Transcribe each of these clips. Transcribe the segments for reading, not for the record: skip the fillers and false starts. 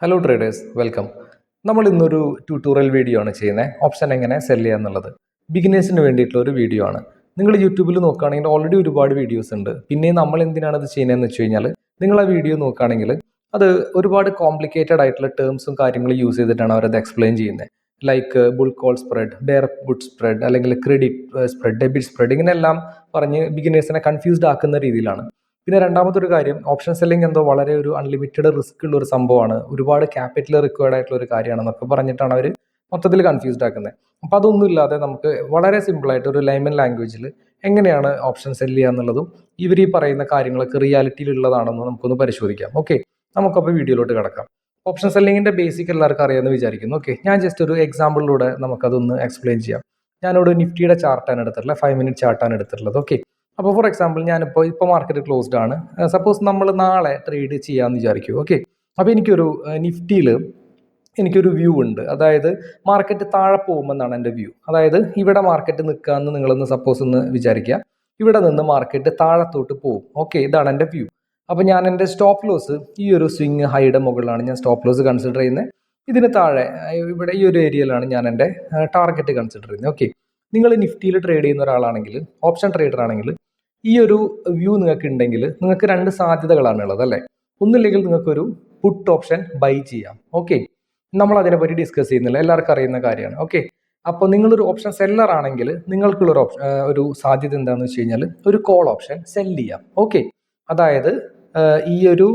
Hello traders, welcome. നമ്മൾ ഇന്നൊരു tutorial video ആണ് ചെയ്യുന്നത്. ഓപ്ഷൻ എങ്ങനെ സെല് ചെയ്യുക എന്നുള്ളത് ബിഗിനേഴ്സിന് വേണ്ടിയിട്ടുള്ള ഒരു വീഡിയോ ആണ്. നിങ്ങൾ യൂട്യൂബിൽ നോക്കുകയാണെങ്കിൽ ഓൾറെഡി ഒരുപാട് വീഡിയോസ് ഉണ്ട്. പിന്നെ നമ്മൾ എന്തിനാണ് ഇത് ചെയ്യുന്നതെന്ന് വെച്ച് കഴിഞ്ഞാൽ, നിങ്ങൾ ആ വീഡിയോ നോക്കുകയാണെങ്കിൽ അത് ഒരുപാട് കോംപ്ലിക്കേറ്റഡ് ആയിട്ടുള്ള ടേംസും കാര്യങ്ങളും യൂസ് ചെയ്തിട്ടാണ് അവരത് എക്സ്പ്ലെയിൻ ചെയ്യുന്നത്. Like bull call spread, bear put spread, അല്ലെങ്കിൽ ക്രെഡിറ്റ് സ്പ്രെഡ്, ഡെബിറ്റ് സ്പ്രെഡ്, ഇങ്ങനെയെല്ലാം പറഞ്ഞ് ബിഗിനേഴ്സിനെ കൺഫ്യൂസ്ഡ് ആക്കുന്ന രീതിയിലാണ്. പിന്നെ രണ്ടാമതൊരു കാര്യം, ഓപ്ഷൻ സെല്ലിംഗ് എന്തോ വളരെ ഒരു അൺലിമിറ്റഡ് റിസ്ക് ഉള്ള ഒരു സംഭവമാണ്, ഒരുപാട് ക്യാപിറ്റൽ റിക്വയർഡ് ആയിട്ടുള്ള ഒരു കാര്യമാണെന്നൊക്കെ പറഞ്ഞിട്ടാണ് അവർ മൊത്തത്തിൽ കൺഫ്യൂസ്ഡ് ആക്കുന്നത്. അപ്പോൾ അതൊന്നും ഇല്ലാതെ നമുക്ക് വളരെ സിമ്പിളായിട്ട് ഒരു ലൈമൻ ലാംഗ്വേജിൽ എങ്ങനെയാണ് ഓപ്ഷൻ സെല്ല് ചെയ്യുക എന്നുള്ളതും ഇവർ ഈ പറയുന്ന കാര്യങ്ങളൊക്കെ റിയാലിറ്റിയിൽ ഉള്ളതാണെന്ന് നമുക്കൊന്ന് പരിശോധിക്കാം. ഓക്കെ, നമുക്കപ്പോൾ വീഡിയോയിലോട്ട് കിടക്കാം. ഓപ്ഷൻ സെല്ലിങ്ങിൻ്റെ ബേസിക് എല്ലാവർക്കും അറിയാമെന്ന് വിചാരിക്കുന്നു. ഓക്കെ, ഞാൻ ജസ്റ്റ് ഒരു എക്സാമ്പിളിലൂടെ നമുക്കതൊന്ന് എക്സ്പ്ലെയിൻ ചെയ്യാം. ഞാനോട് നിഫ്റ്റിയുടെ ചാർട്ടാണ് എടുത്തിട്ടുള്ളത്, 5 മിനിറ്റ് ചാർട്ടാണ് എടുത്തിട്ടുള്ളത്. ഓക്കെ, അപ്പോൾ ഫോർ എക്സാമ്പിൾ ഞാനിപ്പോൾ മാർക്കറ്റ് ക്ലോസ്ഡ് ആണ്. സപ്പോസ് നമ്മൾ നാളെ ട്രേഡ് ചെയ്യാമെന്ന് വിചാരിക്കും. ഓക്കെ, അപ്പോൾ എനിക്കൊരു നിഫ്റ്റിയിൽ എനിക്കൊരു വ്യൂ ഉണ്ട്. അതായത് മാർക്കറ്റ് താഴെ പോകുമെന്നാണ് എൻ്റെ വ്യൂ. അതായത് ഇവിടെ മാർക്കറ്റ് നിൽക്കാമെന്ന് നിങ്ങളൊന്ന് സപ്പോസ് ഒന്ന് വിചാരിക്കുക. ഇവിടെ നിന്ന് മാർക്കറ്റ് താഴത്തോട്ട് പോകും. ഓക്കെ, ഇതാണ് എൻ്റെ വ്യൂ. അപ്പോൾ ഞാൻ എൻ്റെ സ്റ്റോപ്പ് ലോസ് ഈ ഒരു സ്വിങ് ഹൈയുടെ മുകളിലാണ് ഞാൻ സ്റ്റോപ്പ് ലോസ് കൺസിഡർ ചെയ്യുന്നത്. ഇതിന് താഴെ ഇവിടെ ഈ ഒരു ഏരിയയിലാണ് ഞാൻ എൻ്റെ ടാർഗറ്റ് കൺസിഡർ ചെയ്യുന്നത്. ഓക്കെ, നിങ്ങൾ നിഫ്റ്റിയിൽ ട്രേഡ് ചെയ്യുന്ന ഒരാളാണെങ്കിൽ, ഓപ്ഷൻ ട്രേഡർ ആണെങ്കിൽ, ഈ ഒരു വ്യൂ നിങ്ങൾക്ക് ഉണ്ടെങ്കിൽ നിങ്ങൾക്ക് രണ്ട് സാധ്യതകളാണ് ഉള്ളത് അല്ലേ. ഒന്നില്ലെങ്കിൽ നിങ്ങൾക്കൊരു പുട്ട് ഓപ്ഷൻ ബൈ ചെയ്യാം. ഓക്കെ, നമ്മൾ അതിനെപ്പറ്റി ഡിസ്കസ് ചെയ്യുന്നില്ല, എല്ലാവർക്കും അറിയുന്ന കാര്യമാണ്. ഓക്കെ, അപ്പോൾ നിങ്ങളൊരു ഓപ്ഷൻ സെല്ലർ ആണെങ്കിൽ നിങ്ങൾക്കുള്ളൊരു ഒരു സാധ്യത എന്താണെന്ന് വെച്ച് കഴിഞ്ഞാൽ ഒരു കോൾ ഓപ്ഷൻ സെല് ചെയ്യാം. ഓക്കെ, അതായത് ഈ ഒരു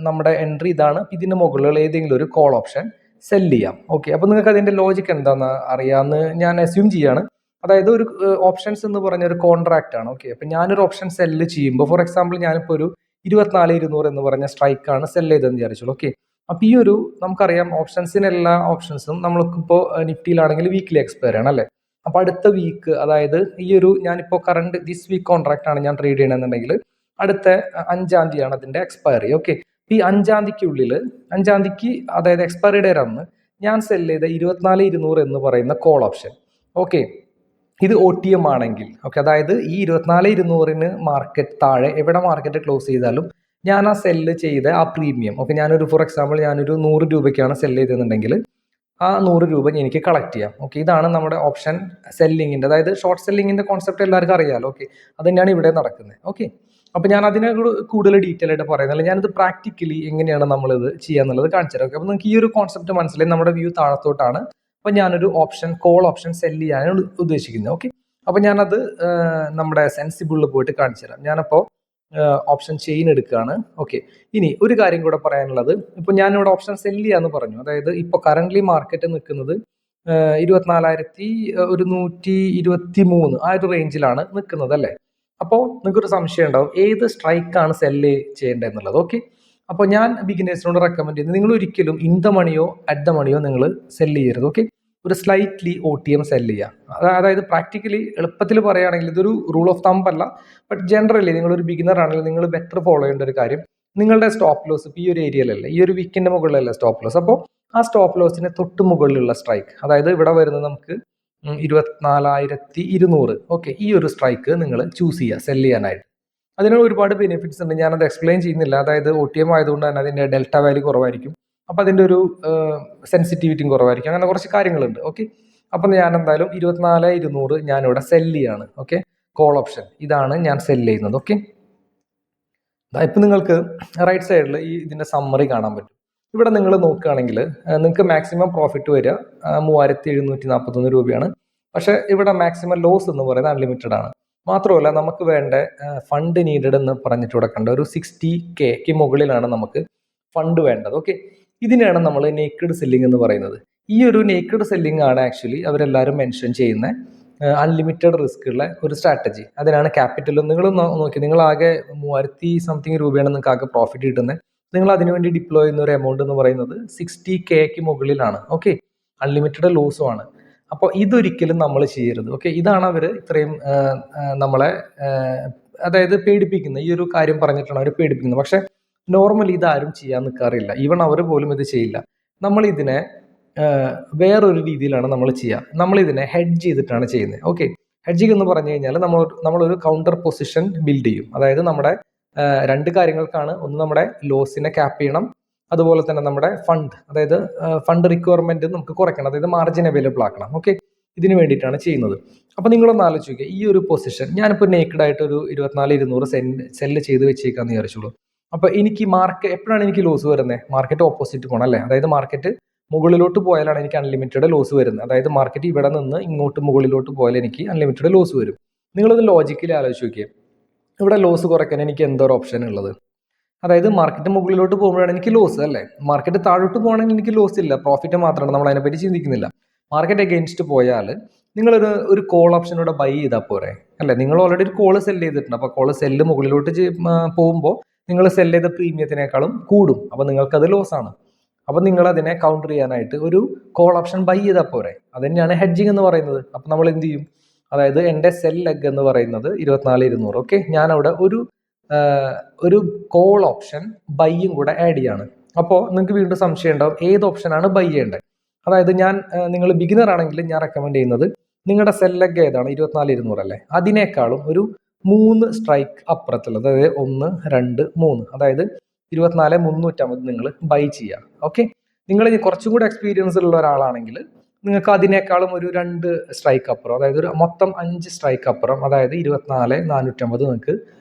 നമ്മുടെ എൻട്രി ഇതാണ്, ഇതിന് മുകളിലുള്ള ഏതെങ്കിലും ഒരു കോൾ ഓപ്ഷൻ സെല് ചെയ്യാം. ഓക്കെ, അപ്പോൾ നിങ്ങൾക്ക് അതിൻ്റെ ലോജിക്ക് എന്താണെന്ന് അറിയാമെന്ന് ഞാൻ അസ്യൂം ചെയ്യാണ്. അതായത് ഒരു ഓപ്ഷൻസ് എന്ന് പറഞ്ഞ ഒരു കോൺട്രാക്റ്റ് ആണ്. ഓക്കെ, അപ്പം ഞാനൊരു ഓപ്ഷൻ സെല്ല് ചെയ്യുമ്പോൾ, ഫോർ എക്സാമ്പിൾ ഞാനിപ്പോൾ ഒരു 24,200 എന്ന് പറഞ്ഞ സ്ട്രൈക്കാണ് സെല് ചെയ്തതെന്ന് വിചാരിച്ചോളൂ. ഓക്കെ, അപ്പോൾ ഈ ഒരു നമുക്കറിയാം ഓപ്ഷൻസിന് എല്ലാ ഓപ്ഷൻസും നമ്മൾക്കിപ്പോൾ നിഫ്റ്റിയിലാണെങ്കിൽ വീക്കിലി എക്സ്പയർ ആണ് അല്ലേ. അപ്പോൾ അടുത്ത വീക്ക്, അതായത് ഈ ഒരു ഞാനിപ്പോൾ കറണ്ട് ദിസ് വീക്ക് കോൺട്രാക്റ്റ് ആണ് ഞാൻ ട്രേഡ് ചെയ്യണമെന്നുണ്ടെങ്കിൽ അടുത്ത 5-ാം തീയതിയാണ് അതിൻ്റെ എക്സ്പയറി. ഓക്കെ, ഈ 5-ാം തീയതിക്കുള്ളിൽ 5-ാം തീയതിക്ക്, അതായത് എക്സ്പയറി ഡേറ്റ് അന്ന് ഞാൻ സെല് ചെയ്ത 24,200 എന്ന് പറയുന്ന കോൾ ഓപ്ഷൻ. ഓക്കെ, ഇത് OTM ആണെങ്കിൽ, ഓക്കെ, അതായത് ഈ 24,200 മാർക്കറ്റ് താഴെ എവിടെ മാർക്കറ്റ് ക്ലോസ് ചെയ്താലും ഞാൻ ആ സെല്ല് ചെയ്ത ആ പ്രീമിയം, ഓക്കെ, ഞാനൊരു ഫോർ എക്സാമ്പിൾ ഞാനൊരു 100 രൂപയ്ക്കാണ് സെല്ല് ചെയ്തതെന്നുണ്ടെങ്കിൽ ആ 100 രൂപ എനിക്ക് കളക്ട് ചെയ്യാം. ഓക്കെ, ഇതാണ് നമ്മുടെ ഓപ്ഷൻ സെല്ലിങ്ങിൻ്റെ, അതായത് ഷോർട്ട് സെല്ലിങ്ങിൻ്റെ കോൺസെപ്റ്റ് എല്ലാവർക്കും അറിയാമല്ലോ. ഓക്കെ, അത് തന്നെയാണ് ഇവിടെ നടക്കുന്നത്. ഓക്കെ, അപ്പോൾ ഞാൻ അതിനെ കൂടുതൽ ഡീറ്റെയിൽ ആയിട്ട് പറയുന്നില്ല, ഞാനിത് പ്രാക്ടിക്കലി എങ്ങനെയാണ് നമ്മളിത് ചെയ്യുക എന്നുള്ളത് കാണിച്ചു തരാം. ഓക്കെ, അപ്പോൾ നിങ്ങൾക്ക് ഈ ഒരു കോൺസെപ്റ്റ് മനസ്സിലായി. നമ്മുടെ വ്യൂ താഴത്തോട്ടാണ്, അപ്പോൾ ഞാനൊരു ഓപ്ഷൻ കോൾ ഓപ്ഷൻ സെല്ല് ചെയ്യാനാണ് ഉദ്ദേശിക്കുന്നത്. ഓക്കെ, അപ്പോൾ ഞാനത് നമ്മുടെ സെൻസിബിളിൽ പോയിട്ട് കാണിച്ചു തരാം. ഞാനപ്പോൾ ഓപ്ഷൻ ചെയിൻ എടുക്കുകയാണ്. ഓക്കെ, ഇനി ഒരു കാര്യം കൂടെ പറയാനുള്ളത്, ഇപ്പോൾ ഞാനിവിടെ ഓപ്ഷൻ സെല്ല് ചെയ്യാന്ന് പറഞ്ഞു. അതായത് ഇപ്പോൾ കറൻ്റ്ലി മാർക്കറ്റ് നിൽക്കുന്നത് 24,123 ആ ഒരു റേഞ്ചിലാണ് നിൽക്കുന്നത് അല്ലേ. അപ്പോൾ നിങ്ങൾക്കൊരു സംശയം ഉണ്ടാവും, ഏത് സ്ട്രൈക്കാണ് സെല്ല് ചെയ്യേണ്ടതെന്നുള്ളത്. ഓക്കെ, അപ്പോൾ ഞാൻ ബിഗിനേഴ്സിനോട് റെക്കമെൻഡ് ചെയ്യുന്നത്, നിങ്ങൾ ഒരിക്കലും ഇൻ ദ മണിയോ അറ്റ് ദ മണിയോ നിങ്ങൾ സെല്ല് ചെയ്യരുത്. ഓക്കെ, ഒരു സ്ലൈറ്റ്ലി OTM സെല്ല് ചെയ്യുക. അതായത് പ്രാക്ടിക്കലി എളുപ്പത്തിൽ പറയുകയാണെങ്കിൽ ഇതൊരു റൂൾ ഓഫ് തമ്പ് അല്ല, ബട്ട് ജനറലി നിങ്ങളൊരു ബിഗിനർ ആണെങ്കിൽ നിങ്ങൾ ബെറ്റർ ഫോളോ ചെയ്യേണ്ട ഒരു കാര്യം, നിങ്ങളുടെ സ്റ്റോപ്പ് ലോസ് ഇപ്പോൾ ഈ ഒരു ഏരിയയിലല്ലേ, ഈ ഒരു വീക്കിൻ്റെ മുകളിലല്ലേ സ്റ്റോപ്പ് ലോസ്. അപ്പോൾ ആ സ്റ്റോപ്പ് ലോസിന് തൊട്ട് മുകളിലുള്ള സ്ട്രൈക്ക്, അതായത് ഇവിടെ വരുന്നത് നമുക്ക് 24,200. ഓക്കെ, ഈ ഒരു സ്ട്രൈക്ക് നിങ്ങൾ ചൂസ് ചെയ്യുക സെല്ല് ചെയ്യാനായിട്ട്. അതിന് ഒരുപാട് ബെനിഫിറ്റ്സ് ഉണ്ട്, ഞാനത് എക്സ്പ്ലെയിൻ ചെയ്യുന്നില്ല. അതായത് OTM ആയതുകൊണ്ട് തന്നെ അതിൻ്റെ ഡെൽറ്റ വാല്യൂ കുറവായിരിക്കും, അപ്പോൾ അതിൻ്റെ ഒരു സെൻസിറ്റിവിറ്റിയും കുറവായിരിക്കും, അങ്ങനെ കുറച്ച് കാര്യങ്ങളുണ്ട്. ഓക്കെ, അപ്പം ഞാൻ എന്തായാലും 24,200 ഞാനിവിടെ സെല്ല് ചെയ്യാണ്. ഓക്കെ, കോൾ ഓപ്ഷൻ ഇതാണ് ഞാൻ സെല്ല് ചെയ്യുന്നത്. ഓക്കെ, ഇപ്പം നിങ്ങൾക്ക് റൈറ്റ് സൈഡിൽ ഈ ഇതിൻ്റെ സമ്മറി കാണാൻ പറ്റും. ഇവിടെ നിങ്ങൾ നോക്കുകയാണെങ്കിൽ നിങ്ങൾക്ക് മാക്സിമം പ്രോഫിറ്റ് വരിക 3,741 രൂപയാണ്. പക്ഷേ ഇവിടെ മാക്സിമം ലോസ് എന്ന് പറയുന്നത് അൺലിമിറ്റഡ് ആണ്. മാത്രമല്ല നമുക്ക് വേണ്ട ഫണ്ട് നീഡഡ് എന്ന് പറഞ്ഞിട്ട് ഇവിടെ കണ്ട ഒരു 60K മുകളിലാണ് നമുക്ക് ഫണ്ട് വേണ്ടത്. ഓക്കെ, ഇതിനെയാണ് നമ്മൾ നേക്കഡ് സെല്ലിംഗ് എന്ന് പറയുന്നത്. ഈ ഒരു നേക്കഡ് സെല്ലിംഗ് ആണ് ആക്ച്വലി അവരെല്ലാവരും മെൻഷൻ ചെയ്യുന്ന അൺലിമിറ്റഡ് റിസ്ക് ഉള്ള ഒരു സ്ട്രാറ്റജി. അതിനാണ് ക്യാപിറ്റലും നിങ്ങൾ നോക്കി, നിങ്ങൾ ആകെ 3,000 സംതിങ് രൂപയാണ് നിങ്ങൾക്ക് ആകെ പ്രോഫിറ്റ് കിട്ടുന്നത്. നിങ്ങൾ അതിനുവേണ്ടി ഡിപ്ലോയ് ചെയ്യുന്ന ഒരു എമൗണ്ട് എന്ന് പറയുന്നത് 60K മുകളിലാണ്. ഓക്കെ, അൺലിമിറ്റഡ് ലോസും ആണ്. അപ്പോൾ ഇതൊരിക്കലും നമ്മൾ ചെയ്യരുത്. ഓക്കെ, ഇതാണ് അവർ ഇത്രയും നമ്മളെ അതായത് പേടിപ്പിക്കുന്നത്. ഈ ഒരു കാര്യം പറഞ്ഞിട്ടാണ് അവർ പേടിപ്പിക്കുന്നത്. പക്ഷെ നോർമലി ഇതാരും ചെയ്യാൻ നിൽക്കാറില്ല, ഈവൺ അവർ പോലും ഇത് ചെയ്യില്ല. നമ്മളിതിനെ വേറൊരു രീതിയിലാണ് നമ്മൾ ചെയ്യുക. നമ്മളിതിനെ ഹെഡ്ജ് ചെയ്തിട്ടാണ് ചെയ്യുന്നത്. ഓക്കെ, ഹെഡ്ജിങ് എന്ന് പറഞ്ഞു കഴിഞ്ഞാൽ നമ്മളൊരു കൗണ്ടർ പൊസിഷൻ ബിൽഡ് ചെയ്യും. അതായത് നമ്മുടെ രണ്ട് കാര്യങ്ങൾക്കാണ്. ഒന്ന്, നമ്മുടെ ലോസിനെ ക്യാപ്പ് ചെയ്യണം. അതുപോലെ തന്നെ നമ്മുടെ ഫണ്ട്, അതായത് ഫണ്ട് റിക്വയർമെന്റ് നമുക്ക് കുറയ്ക്കണം, അതായത് മാർജിൻ അവൈലബിൾ ആക്കണം. ഓക്കെ, ഇതിന് വേണ്ടിയിട്ടാണ് ചെയ്യുന്നത്. അപ്പോൾ നിങ്ങളൊന്ന് ആലോചിച്ച് നോക്കുക, ഈ ഒരു പൊസിഷൻ ഞാനിപ്പോൾ നേക്കഡ് ആയിട്ട് ഒരു 24,200 സെല്ല് ചെയ്ത് വെച്ചേക്കാന്ന് വിചാരിച്ചോളൂ. അപ്പോൾ എനിക്ക് എപ്പോഴാണ് എനിക്ക് ലോസ് വരുന്നത്? മാർക്കറ്റ് ഓപ്പോസിറ്റ് പോകണം അല്ലേ, അതായത് മാർക്കറ്റ് മുകളിലോട്ട് പോയാലാണ് എനിക്ക് അൺലിമിറ്റഡ് ലോസ് വരുന്നത്. അതായത് മാർക്കറ്റ് ഇവിടെ നിന്ന് ഇങ്ങോട്ട് മുകളിലോട്ട് പോയാൽ എനിക്ക് അൺലിമിറ്റഡ് ലോസ് വരും. നിങ്ങളത് ലോജിക്കലി ആലോചിച്ച് നോക്കിയേ, ഇവിടെ ലോസ് കുറയ്ക്കാൻ എനിക്ക് എന്തോ ഓപ്ഷൻ ഉള്ളത്? അതായത് മാർക്കറ്റ് മുകളിലോട്ട് പോകുമ്പോഴാണ് എനിക്ക് ലോസ് അല്ലേ, മാർക്കറ്റ് താഴോട്ട് പോകണമെങ്കിൽ എനിക്ക് ലോസ് ഇല്ല, പ്രോഫിറ്റ് മാത്രമാണ്. നമ്മൾ അതിനെപ്പറ്റി ചിന്തിക്കുന്നില്ല. മാർക്കറ്റ് അഗെയിൻസ്റ്റ് പോയാൽ നിങ്ങളൊരു കോൾ ഓപ്ഷനോടെ ബൈ ചെയ്താൽ പോരെ അല്ലേ? നിങ്ങൾ ഓൾറെഡി ഒരു കോള് സെല് ചെയ്തിട്ടുണ്ട്. അപ്പോൾ കോള് സെല്ല് മുകളിലോട്ട് പോകുമ്പോൾ നിങ്ങൾ സെല് ചെയ്ത പ്രീമിയത്തിനേക്കാളും കൂടും, അപ്പോൾ നിങ്ങൾക്കത് ലോസ് ആണ്. അപ്പോൾ നിങ്ങൾ അതിനെ കൗണ്ടർ ചെയ്യാനായിട്ട് ഒരു കോൾ ഓപ്ഷൻ ബൈ ചെയ്താൽ പോരെ. അത് തന്നെയാണ് ഹെഡ്ജിങ് എന്ന് പറയുന്നത്. അപ്പോൾ നമ്മൾ എന്ത് ചെയ്യും? അതായത് എൻ്റെ സെൽ ലെഗ് എന്ന് പറയുന്നത് 24,200. ഓക്കെ, ഞാൻ അവിടെ ഒരു കോൾ ഓപ്ഷൻ ബൈയും കൂടെ ആഡ് ചെയ്യാണ്. അപ്പോൾ നിങ്ങൾക്ക് വീണ്ടും സംശയം ഉണ്ടാവും, ഏത് ഓപ്ഷനാണ് ബൈ ചെയ്യേണ്ടത്? അതായത് നിങ്ങൾ ബിഗിനർ ആണെങ്കിൽ ഞാൻ റെക്കമെൻഡ് ചെയ്യുന്നത് നിങ്ങളുടെ സെൽ ലെഗ് ഏതാണ്, 24,200 അല്ലേ, അതിനേക്കാളും ഒരു 3 സ്ട്രൈക്ക് അപ്പുറത്തുള്ളത്, അതായത് 1, 2, 3, അതായത് 24,350 നിങ്ങൾ ബൈ ചെയ്യുക. ഓക്കെ, നിങ്ങൾ കുറച്ചും കൂടി എക്സ്പീരിയൻസ് ഉള്ള ഒരാളാണെങ്കിൽ നിങ്ങൾക്ക് അതിനേക്കാളും ഒരു 2 സ്ട്രൈക്ക് അപ്പുറം, അതായത് ഒരു മൊത്തം 5 സ്ട്രൈക്ക് അപ്പുറം, അതായത് 24,450 നിങ്ങൾക്ക്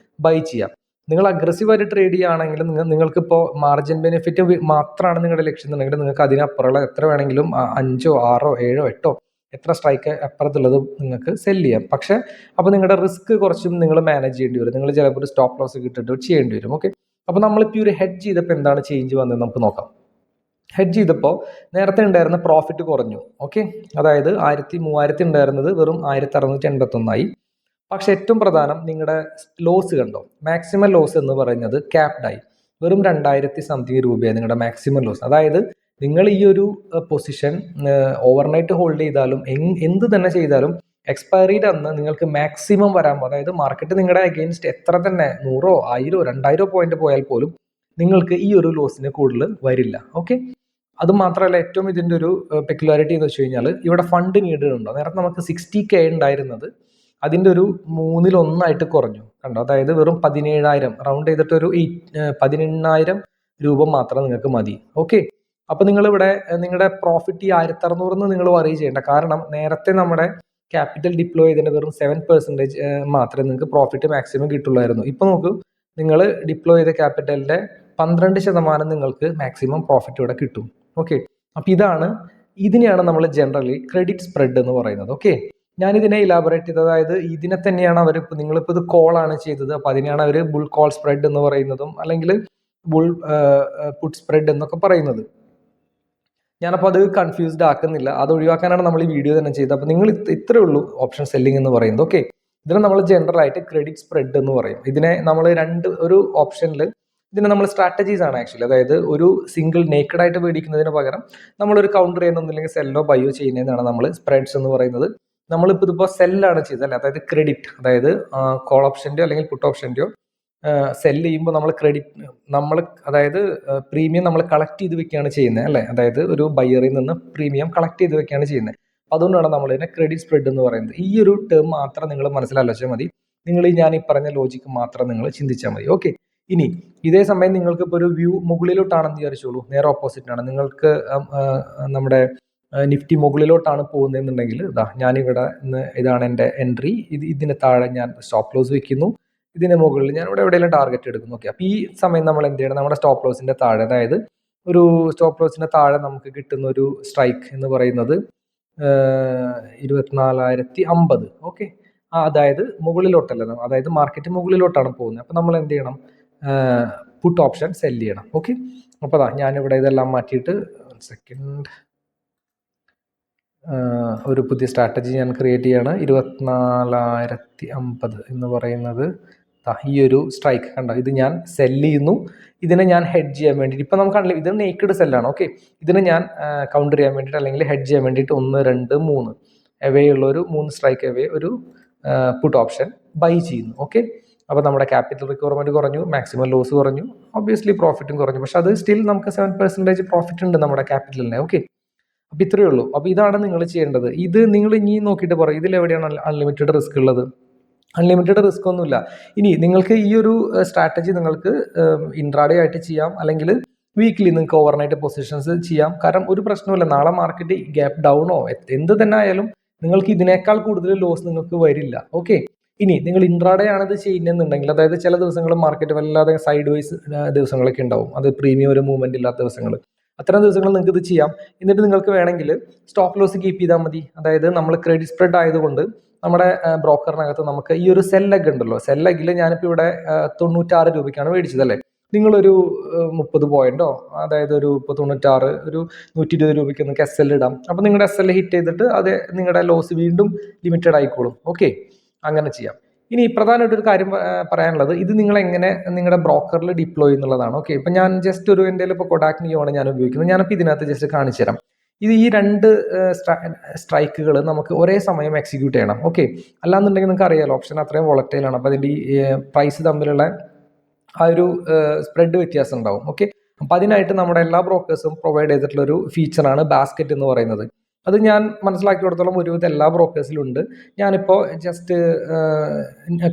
ബൈ ചെയ്യാം. നിങ്ങൾ അഗ്രസീവായിട്ട് ട്രേഡ് ചെയ്യുകയാണെങ്കിൽ നിങ്ങൾക്കിപ്പോൾ മാർജിൻ ബെനിഫിറ്റ് മാത്രമാണ് നിങ്ങളുടെ ലക്ഷ്യം എന്നുണ്ടെങ്കിൽ നിങ്ങൾക്ക് അതിനപ്പുറമുള്ള എത്ര വേണമെങ്കിലും 5, 6, 7, 8 എത്ര സ്ട്രൈക്ക് അപ്പുറത്തുള്ളത് നിങ്ങൾക്ക് സെല് ചെയ്യാം. പക്ഷേ അപ്പോൾ നിങ്ങളുടെ റിസ്ക് കുറച്ചും നിങ്ങൾ മാനേജ് ചെയ്യേണ്ടി വരും. നിങ്ങൾ ചിലപ്പോൾ ഒരു സ്റ്റോപ്പ് ലോസ് കിട്ടിയിട്ട് ചെയ്യേണ്ടി വരും. ഓക്കെ, അപ്പോൾ നമ്മളിപ്പോൾ ഒരു ഹെഡ്ജ് ചെയ്തപ്പോൾ എന്താണ് ചേഞ്ച് വന്നത് നമുക്ക് നോക്കാം. ഹെഡ്ജ് ചെയ്തപ്പോൾ നേരത്തെ ഉണ്ടായിരുന്ന പ്രോഫിറ്റ് കുറഞ്ഞു. ഓക്കെ, അതായത് 1,3000 ഉണ്ടായിരുന്നത് വെറും 1,681 പക്ഷെ ഏറ്റവും പ്രധാനം നിങ്ങളുടെ ലോസ് കണ്ടോ, മാക്സിമം ലോസ് എന്ന് പറയുന്നത് ക്യാപ്ഡായി വെറും 2,000 സംതിങ് രൂപയാണ് നിങ്ങളുടെ മാക്സിമം ലോസ്. അതായത് നിങ്ങൾ ഈ ഒരു പൊസിഷൻ ഓവർനൈറ്റ് ഹോൾഡ് ചെയ്താലും എന്ത് തന്നെ ചെയ്താലും എക്സ്പയറിയുടെ അന്ന് നിങ്ങൾക്ക് മാക്സിമം വരാൻ, അതായത് മാർക്കറ്റ് നിങ്ങളുടെ അഗെയിൻസ്റ്റ് എത്ര തന്നെ 100, 1000, 2000 പോയിന്റ് പോയാൽ പോലും നിങ്ങൾക്ക് ഈ ഒരു ലോസിന് കൂടുതൽ വരില്ല. ഓക്കെ, അത് മാത്രമല്ല ഏറ്റവും ഇതിൻ്റെ ഒരു പെക്യുലാരിറ്റി എന്ന് വെച്ച് കഴിഞ്ഞാൽ ഇവിടെ ഫണ്ട് നീഡ് ഉണ്ടോ. നേരത്തെ നമുക്ക് 60K ഉണ്ടായിരുന്നത് അതിൻ്റെ ഒരു 1/3 കുറഞ്ഞു കണ്ടോ. അതായത് വെറും 17,000 റൗണ്ട് ചെയ്തിട്ട് ഒരു 18,000 രൂപ മാത്രം നിങ്ങൾക്ക് മതി. ഓക്കെ, അപ്പോൾ നിങ്ങളിവിടെ നിങ്ങളുടെ പ്രോഫിറ്റ് ഈ 1,600 നിങ്ങൾ വറി ചെയ്യേണ്ട. കാരണം നേരത്തെ നമ്മുടെ ക്യാപിറ്റൽ ഡിപ്ലോയ് ചെയ്തതിൻ്റെ വെറും 7% മാത്രമേ നിങ്ങൾക്ക് പ്രോഫിറ്റ് മാക്സിമം കിട്ടുള്ളായിരുന്നു. ഇപ്പോൾ നോക്കൂ, നിങ്ങൾ ഡിപ്ലോയ് ചെയ്ത ക്യാപിറ്റലിൻ്റെ 12% നിങ്ങൾക്ക് മാക്സിമം പ്രോഫിറ്റ് ഇവിടെ കിട്ടും. ഓക്കെ, അപ്പോൾ ഇതിനെയാണ് നമ്മൾ ജനറലി ക്രെഡിറ്റ് സ്പ്രെഡ് എന്ന് പറയുന്നത്. ഓക്കെ, ഞാനിതിനെ ഇലാബറേറ്റ് ചെയ്തത്, അതായത് ഇതിനെ തന്നെയാണ് അവർ, നിങ്ങളിപ്പോൾ ഇത് കോളാണ് ചെയ്തത്, അപ്പോൾ അതിനെയാണ് അവർ ബുൾ കോൾ സ്പ്രെഡ് എന്ന് പറയുന്നതും അല്ലെങ്കിൽ ബുൾ പുട്ട് സ്പ്രെഡ് എന്നൊക്കെ പറയുന്നത്. ഞാനപ്പോൾ അത് കൺഫ്യൂസ്ഡ് ആക്കുന്നില്ല, അത് ഒഴിവാക്കാനാണ് നമ്മൾ ഈ വീഡിയോ തന്നെ ചെയ്തത്. അപ്പോൾ നിങ്ങൾ ഇത്രയേ ഉള്ളൂ ഓപ്ഷൻ സെല്ലിംഗ് എന്ന് പറയുന്നത്. ഓക്കെ, ഇതിനെ നമ്മൾ ജനറൽ ആയിട്ട് ക്രെഡിറ്റ് സ്പ്രെഡ് എന്ന് പറയും. ഇതിനെ നമ്മൾ ഒരു ഓപ്ഷനിൽ ഇതിനെ നമ്മൾ സ്ട്രാറ്റജീസ് ആണ് ആക്ച്വലി. അതായത് ഒരു സിംഗിൾ നേക്കഡ് ആയിട്ട് മേടിക്കുന്നതിന് പകരം നമ്മളൊരു കൗണ്ടർ ചെയ്യുന്നൊന്നില്ലെങ്കിൽ സെല്ലോ ബയോ ചെയ്യുന്നതാണ് നമ്മൾ സ്പ്രെഡ്സ് എന്ന് പറയുന്നത്. നമ്മളിപ്പോൾ ഇതിപ്പോൾ സെല്ലാണ് ചെയ്തല്ലേ, അതായത് ക്രെഡിറ്റ്, അതായത് കോൾ ഓപ്ഷൻ്റെയോ അല്ലെങ്കിൽ പുട്ട് ഓപ്ഷൻ്റെയോ സെല് ചെയ്യുമ്പോൾ അതായത് പ്രീമിയം നമ്മൾ കളക്ട് ചെയ്ത് വെക്കുകയാണ് ചെയ്യുന്നത് അല്ലേ, അതായത് ഒരു ബയ്യറിൽ നിന്ന് പ്രീമിയം കളക്ട് ചെയ്ത് വെക്കുകയാണ് ചെയ്യുന്നത്. അതുകൊണ്ടാണ് നമ്മൾ ഇതിനെ ക്രെഡിറ്റ് സ്പ്രെഡ് എന്ന് പറയുന്നത്. ഈ ഒരു ടേം മാത്രം നിങ്ങൾ മനസ്സിലാലോചിച്ചാൽ മതി. ഞാൻ ഈ പറഞ്ഞ ലോജിക്ക് മാത്രം നിങ്ങൾ ചിന്തിച്ചാൽ മതി. ഓക്കെ, ഇനി ഇതേ സമയം നിങ്ങൾക്ക് ഇപ്പോൾ ഒരു വ്യൂ മുകളിലോട്ടാണെന്ന് വിചാരിച്ചോളൂ, നേരെ ഓപ്പോസിറ്റാണ്. നിങ്ങൾക്ക് നമ്മുടെ നിഫ്റ്റി മുകളിലോട്ടാണ് പോകുന്നതെന്നുണ്ടെങ്കിൽ ഞാനിവിടെ ഇതാണ് എൻ്റെ എൻട്രി, ഇതിന് താഴെ ഞാൻ സ്റ്റോപ്പ് ലോസ് വെക്കുന്നു, ഇതിന് മുകളിൽ ഞാൻ ഇവിടെ എവിടെയെങ്കിലും ടാർഗറ്റ് എടുക്കുന്നു. ഓക്കെ, അപ്പോൾ ഈ സമയം നമ്മൾ എന്ത് ചെയ്യണം, നമ്മുടെ സ്റ്റോപ്പ് ലോസിൻ്റെ താഴെ, അതായത് ഒരു സ്റ്റോപ്പ് ലോസിൻ്റെ താഴെ നമുക്ക് കിട്ടുന്ന ഒരു സ്ട്രൈക്ക് എന്ന് പറയുന്നത് 24,050. ഓക്കെ, അതായത് മുകളിലോട്ടല്ല, അതായത് മാർക്കറ്റ് മുകളിലോട്ടാണ് പോകുന്നത്. അപ്പോൾ നമ്മൾ എന്ത് ചെയ്യണം, പുട്ട് ഓപ്ഷൻ സെല് ചെയ്യണം. ഓക്കെ, അപ്പോൾ ഞാനിവിടെ ഇതെല്ലാം മാറ്റിയിട്ട് സെക്കൻഡ് ഒരു പുതിയ സ്ട്രാറ്റജി ഞാൻ ക്രിയേറ്റ് ചെയ്യാണ്. 24,050 എന്ന് പറയുന്നത് ഈ ഒരു സ്ട്രൈക്ക് കണ്ടോ, ഇത് ഞാൻ സെല് ചെയ്യുന്നു. ഇതിനെ ഞാൻ ഹെഡ്ജ് ചെയ്യാൻ വേണ്ടിയിട്ട്, ഇപ്പം നമുക്ക് കണ്ടില്ല, ഇത് നേക്കഡ് സെല്ലാണ്. ഓക്കെ, ഇതിനെ ഞാൻ കൗണ്ടർ ചെയ്യാൻ വേണ്ടിയിട്ട് അല്ലെങ്കിൽ ഹെഡ്ജ് ചെയ്യാൻ വേണ്ടിയിട്ട് 1, 2, 3 എവേ ഉള്ള ഒരു 3 സ്ട്രൈക്ക് എവേ ഒരു പുട്ട് ഓപ്ഷൻ ബൈ ചെയ്യുന്നു. ഓക്കെ, അപ്പോൾ നമ്മുടെ ക്യാപിറ്റൽ റിക്വയർമെൻറ്റ് കുറഞ്ഞു, മാക്സിമം ലോസ് കുറഞ്ഞു, ഒബ്വിയസ്ലി പ്രോഫിറ്റും കുറഞ്ഞു. പക്ഷെ അത് സ്റ്റിൽ നമുക്ക് 7% പ്രോഫിറ്റ് ഉണ്ട് നമ്മുടെ ക്യാപിറ്റലിനെ. ഓക്കെ, അപ്പോൾ ഇത്രയേ ഉള്ളൂ. അപ്പോൾ ഇതാണ് നിങ്ങൾ ചെയ്യേണ്ടത്. ഇത് നിങ്ങൾ ഇനി നോക്കിയിട്ട് പറയും ഇതിലെവിടെയാണ് അൺലിമിറ്റഡ് റിസ്ക് ഉള്ളത്. അൺലിമിറ്റഡ് റിസ്ക് ഒന്നുമില്ല. ഇനി നിങ്ങൾക്ക് ഈ ഒരു സ്ട്രാറ്റജി നിങ്ങൾക്ക് ഇൻട്രാഡേ ആയിട്ട് ചെയ്യാം, അല്ലെങ്കിൽ വീക്കിലി നിങ്ങൾക്ക് ഓവർനൈറ്റ് പൊസിഷൻസ് ചെയ്യാം. കാരണം ഒരു പ്രശ്നമില്ല, നാളെ മാർക്കറ്റ് ഗ്യാപ്പ് ഡൗണോ എന്ത് തന്നെ ആയാലും നിങ്ങൾക്ക് ഇതിനേക്കാൾ കൂടുതൽ ലോസ് നിങ്ങൾക്ക് വരില്ല. ഓക്കെ, ഇനി നിങ്ങൾ ഇൻട്രാഡേ ആണിത് ചെയ്യുന്നതെന്നുണ്ടെങ്കിൽ, അതായത് ചില ദിവസങ്ങൾ മാർക്കറ്റ് വല്ലാതെ സൈഡ് വൈസ് ദിവസങ്ങളൊക്കെ ഉണ്ടാവും, അത് പ്രീമിയം ഒരു മൂവ്മെന്റ് ഇല്ലാത്ത ദിവസങ്ങൾ, അത്തരം ദിവസങ്ങൾ നിങ്ങൾക്ക് ഇത് ചെയ്യാം. എന്നിട്ട് നിങ്ങൾക്ക് വേണമെങ്കിൽ സ്റ്റോപ്പ് ലോസ് കീപ്പ് ചെയ്താൽ മതി. അതായത് നമ്മൾ ക്രെഡിറ്റ് സ്പ്രെഡ് ആയതുകൊണ്ട് നമ്മുടെ ബ്രോക്കറിനകത്ത് നമുക്ക് ഈ ഒരു സെൽ ലെഗ് ഉണ്ടല്ലോ, സെൽ ലെഗിൽ ഞാനിപ്പോൾ ഇവിടെ 96 രൂപയ്ക്കാണ് മേടിച്ചത് അല്ലേ, നിങ്ങളൊരു 30 പോയിന്റോ, അതായത് ഒരു 96 ഒരു 120 രൂപയ്ക്ക് നിങ്ങൾക്ക് എസ് എൽ ഇടാം. അപ്പോൾ നിങ്ങളുടെ എസ് എൽ ഹിറ്റ് ചെയ്തിട്ട് അത് നിങ്ങളുടെ ലോസ് വീണ്ടും ലിമിറ്റഡ് ആയിക്കോളും. ഓക്കെ, അങ്ങനെ ചെയ്യാം. ഇനി പ്രധാനമായിട്ടൊരു കാര്യം പറയാനുള്ളത്, ഇത് നിങ്ങൾ എങ്ങനെ നിങ്ങളുടെ ബ്രോക്കറിൽ ഡിപ്ലോയ് എന്നുള്ളതാണ്. ഓക്കെ, ഇപ്പം ഞാൻ ജസ്റ്റ് ഒരു എൻ്റെ ഇപ്പോൾ കൊഡാക് നിയോ ആണ് ഞാൻ ഉപയോഗിക്കുന്നത്. ഞാനിപ്പോൾ ഇതിനകത്ത് ജസ്റ്റ് കാണിച്ചു തരാം. ഇത് ഈ 2 സ്ട്രൈക്കുകൾ നമുക്ക് ഒരേ സമയം എക്സിക്യൂട്ട് ചെയ്യണം. ഓക്കെ, അല്ലാന്നുണ്ടെങ്കിൽ നിങ്ങൾക്ക് അറിയാലോ ഓപ്ഷൻ അത്രയും വോളറ്റൈലാണ്. അപ്പോൾ അതിൻ്റെ ഈ പ്രൈസ് തമ്മിലുള്ള ആ ഒരു സ്പ്രെഡ് വ്യത്യാസം ഉണ്ടാവും. ഓക്കെ, അപ്പം അതിനായിട്ട് നമ്മുടെ എല്ലാ ബ്രോക്കേഴ്സും പ്രൊവൈഡ് ചെയ്തിട്ടുള്ള ഒരു ഫീച്ചറാണ് ബാസ്ക്കറ്റ് എന്ന് പറയുന്നത്. അത് ഞാൻ മനസ്സിലാക്കി കൊടുത്തോളം ഒരുവിധം എല്ലാ ബ്രോക്കേഴ്സിലും ഉണ്ട്. ഞാനിപ്പോൾ ജസ്റ്റ്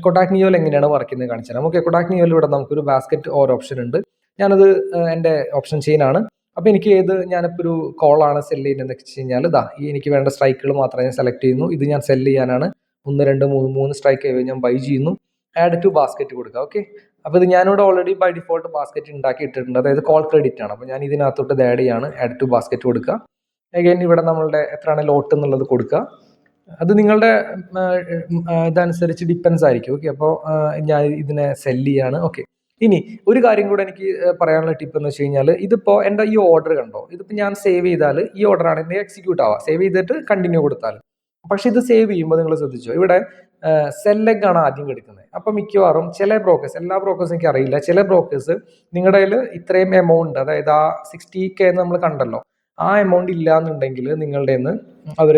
കൊഡാക് നിയോയിൽ എങ്ങനെയാണ് വർക്ക് ചെയ്യുന്നത് കാണിച്ചു തരാം. ഓക്കെ, കൊഡാക് നിയോയിൽ ഇവിടെ നമുക്കൊരു ബാസ്ക്കറ്റ് ഓരോ ഓപ്ഷൻ ഉണ്ട്. ഞാനത് എൻ്റെ ഓപ്ഷൻ ചെയിനാണ്. അപ്പോൾ എനിക്ക് ഞാനിപ്പോൾ ഒരു കോളാണ് സെല് ചെയ്യുന്നതെന്ന് വെച്ച് കഴിഞ്ഞാൽ ഈ എനിക്ക് വേണ്ട സ്ട്രൈക്കുകൾ മാത്രമേ ഞാൻ സെലക്ട് ചെയ്യുന്നു. ഇത് ഞാൻ സെല് ചെയ്യാനാണ്. 1 2 3 സ്ട്രൈക്ക് ഞാൻ ബൈ ചെയ്യുന്നു. ആഡ് ടു ബാസ്ക്കറ്റ് കൊടുക്കുക. ഓക്കെ, അപ്പോൾ ഇത് ഞാനിവിടെ ഓൾറെഡി ബൈ ഡിഫോൾട്ട് ബാസ്ക്കറ്റ് ഉണ്ടാക്കി ഇട്ടിട്ടുണ്ട്, അതായത് കോൾ ക്രെഡിറ്റ് ആണ്. അപ്പോൾ ഞാൻ ഇതിനകത്തോട്ട് ഇത് ആഡ് ചെയ്യാണ്. ആഡ് ടു ബാസ്ക്കറ്റ് കൊടുക്കുക. അഗൈൻ ഇവിടെ നമ്മളുടെ എത്രയാണ് ലോട്ട് എന്നുള്ളത് കൊടുക്കുക. അത് നിങ്ങളുടെ ഇതനുസരിച്ച് ഡിപ്പെൻസ് ആയിരിക്കും. ഓക്കെ, അപ്പോൾ ഞാൻ ഇതിനെ സെല് ചെയ്യാണ്. ഓക്കെ, ഇനി ഒരു കാര്യം കൂടെ എനിക്ക് പറയാനുള്ള ടിപ്പ് എന്ന് വെച്ച് കഴിഞ്ഞാൽ, ഇതിപ്പോൾ എൻ്റെ ഈ ഓർഡർ കണ്ടോ, ഇതിപ്പോൾ ഞാൻ സേവ് ചെയ്താൽ ഈ ഓർഡറാണ് എൻ്റെ എക്സിക്യൂട്ട് ആവുക. സേവ് ചെയ്തിട്ട് കണ്ടിന്യൂ കൊടുത്താൽ. പക്ഷെ ഇത് സേവ് ചെയ്യുമ്പോൾ നിങ്ങൾ ശ്രദ്ധിച്ചോ, ഇവിടെ സെൽ ലെഗ് ആണ് ആദ്യം എടുക്കുന്നത്. അപ്പം മിക്കവാറും ചില ബ്രോക്കേഴ്സ്, എല്ലാ ബ്രോക്കേഴ്സും എനിക്ക് അറിയില്ല, ചില ബ്രോക്കേഴ്സ് നിങ്ങളുടെ കയ്യിൽ ഇത്രയും എമൗണ്ട്, അതായത് ആ 60K നമ്മൾ കണ്ടല്ലോ, ആ എമൗണ്ട് ഇല്ല എന്നുണ്ടെങ്കിൽ നിങ്ങളുടെ നിന്ന് അവർ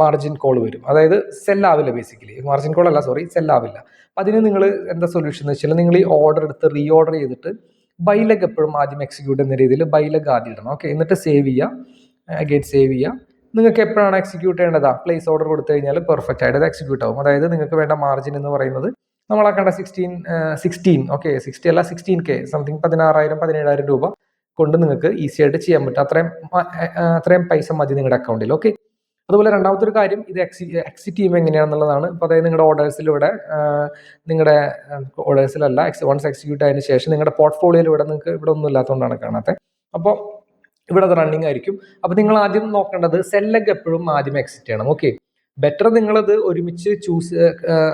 മാർജിൻ കോൾ വരും. അതായത് സെല്ലാവില്ല, ബേസിക്കലി മാർജിൻ കോൾ അല്ല, സോറി, സെല്ലാവില്ല. അപ്പം അതിന് നിങ്ങൾ എന്താ സൊല്യൂഷൻ എന്ന് വെച്ചാൽ, നിങ്ങൾ ഈ ഓർഡർ എടുത്ത് റീ ഓർഡർ ചെയ്തിട്ട് ബൈ ലെഗ് എപ്പോഴും ആദ്യം എക്സിക്യൂട്ട് എന്ന രീതിയിൽ ബൈ ലെഗ് ആദ്യം ഇടണം. ഓക്കെ, എന്നിട്ട് സേവ് ചെയ്യുക, അഗൈൻ സേവ് ചെയ്യുക. നിങ്ങൾക്ക് എപ്പോഴാണ് എക്സിക്യൂട്ട് ചെയ്യേണ്ടതാ, പ്ലേസ് ഓർഡർ കൊടുത്തു കഴിഞ്ഞാൽ പെർഫെക്റ്റ് ആയിട്ട് അത് എക്സിക്യൂട്ട് ആവും. അതായത് നിങ്ങൾക്ക് വേണ്ട മാർജിൻ എന്ന് പറയുന്നത് നമ്മളാക്കേണ്ട 16 ഓക്കെ, 60 അല്ല 16K സംതിങ്, 16,000 17,000 രൂപ കൊണ്ട് നിങ്ങൾക്ക് ഈസി ആയിട്ട് ചെയ്യാൻ പറ്റും. അത്രയും പൈസ മതി നിങ്ങളുടെ അക്കൗണ്ടിൽ. ഓക്കെ, അതുപോലെ രണ്ടാമത്തെ ഒരു കാര്യം, ഇത് എക്സിറ്റ് ചെയ്യുമ്പോൾ എങ്ങനെയാണെന്നുള്ളതാണ്. ഇപ്പോൾ അതായത് നിങ്ങളുടെ ഓർഡേഴ്സിലൂടെ നിങ്ങളുടെ ഓർഡേഴ്സിലല്ല, വൺസ് എക്സിക്യൂട്ട് ആയതിനു ശേഷം നിങ്ങളുടെ പോർട്ട്ഫോളിയോയിലൂടെ നിങ്ങൾക്ക് ഇവിടെ ഒന്നും ഇല്ലാത്തതുകൊണ്ടാണ് കാണാത്തത്. അപ്പോൾ ഇവിടെ അത് റണ്ണിങ് ആയിരിക്കും. അപ്പോൾ നിങ്ങൾ ആദ്യം നോക്കേണ്ടത് സെൽ ലെഗ് എപ്പോഴും ആദ്യം എക്സിറ്റ് ചെയ്യണം. ഓക്കെ, ബെറ്റർ നിങ്ങളത് ഒരുമിച്ച്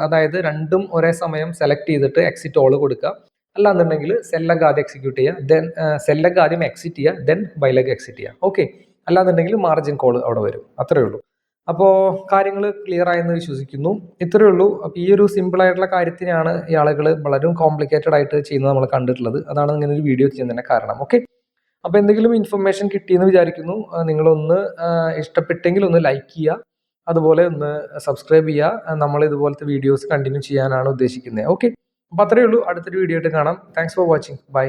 അതായത് രണ്ടും ഒരേ സമയം സെലക്ട് ചെയ്തിട്ട് എക്സിറ്റ് ഓൾ കൊടുക്കുക. അല്ലാന്നുണ്ടെങ്കിൽ സെൽ ലെഗ് ആദ്യം എക്സിക്യൂട്ട് ചെയ്യുക, ദെൻ സെൽ ലെഗ് ആദ്യം എക്സിറ്റ് ചെയ്യുക, ദെൻ ബൈ ലെഗ് എക്സിറ്റ് ചെയ്യുക. ഓക്കെ, അല്ലാന്നുണ്ടെങ്കിൽ മാർജിൻ കോൾ അവിടെ വരും. അത്രയേ ഉള്ളൂ. അപ്പോൾ കാര്യങ്ങൾ ക്ലിയർ ആയെന്ന് വിശ്വസിക്കുന്നു. ഇത്രയേ ഉള്ളൂ. അപ്പോൾ ഈ ഒരു സിമ്പിൾ ആയിട്ടുള്ള കാര്യത്തിനാണ് ഈ ആളുകൾ വളരെ കോംപ്ലിക്കേറ്റഡ് ആയിട്ട് ചെയ്യുന്നത് നമ്മൾ കണ്ടിട്ടുള്ളത്. അതാണ് ഇങ്ങനെ ഒരു വീഡിയോ ചെയ്യുന്നതിൻ്റെ കാരണം. ഓക്കെ, അപ്പോൾ എന്തെങ്കിലും ഇൻഫർമേഷൻ കിട്ടിയെന്ന് വിചാരിക്കുന്നു. നിങ്ങളൊന്ന് ഇഷ്ടപ്പെട്ടെങ്കിൽ ഒന്ന് ലൈക്ക് ചെയ്യുക, അതുപോലെ ഒന്ന് സബ്സ്ക്രൈബ് ചെയ്യുക. നമ്മൾ ഇതുപോലത്തെ വീഡിയോസ് കണ്ടിന്യൂ ചെയ്യാനാണ് ഉദ്ദേശിക്കുന്നത്. ഓക്കെ, അപ്പോൾ അത്രയേ ഉള്ളൂ. അടുത്തൊരു വീഡിയോ ആയിട്ട് കാണാം. Thanks for watching. ബൈ.